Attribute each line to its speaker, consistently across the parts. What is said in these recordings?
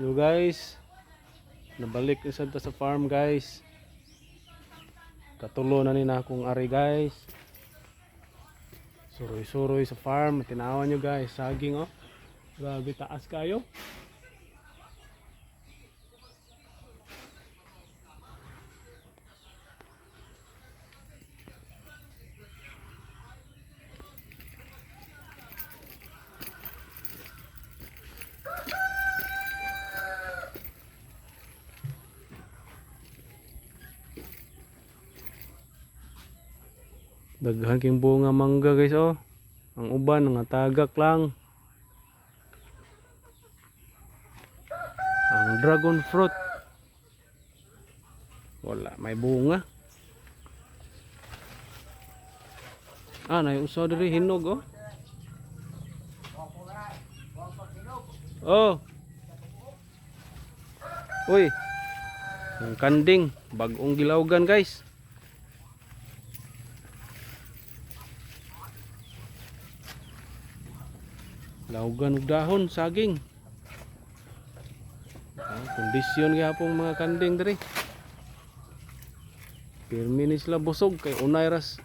Speaker 1: Yo guys, nabalik na sad ta sa farm guys. Katulo na ni na akong ari guys. Suroy-suroy sa farm, tinawan nyo guys, saging oh. Grabe taas kayo. Daghan king bunga mangga guys oh. Ang uban nga tagak lang. Ang dragon fruit wala may bunga. Nay usaw diri hinog oh. Oh. Uy. Ang kanding bagong gilawgan guys. Laugan og dahon, saging. Kondisyon gyapon mga kanding diri. Pirmi ni sila busog kay unay ras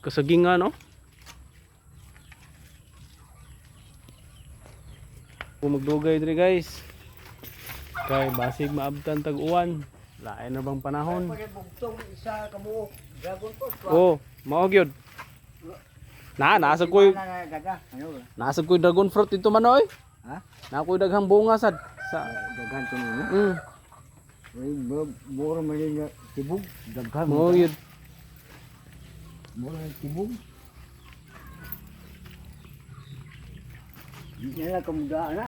Speaker 1: kasagingan no. Magdugay diri guys. Kay basig maabtan tag uwan. Lain na bang panahon? Oh, mao gyud. Nasa ko'y dragon fruit dito man oy.
Speaker 2: Ha?
Speaker 1: Na ko'y daghang bunga sad sa
Speaker 2: Daghan to niya. Ay, mura man yung tibog. Daghan
Speaker 1: mo yun.
Speaker 2: Mura yung tibog. Hindi na lang kamudaan na.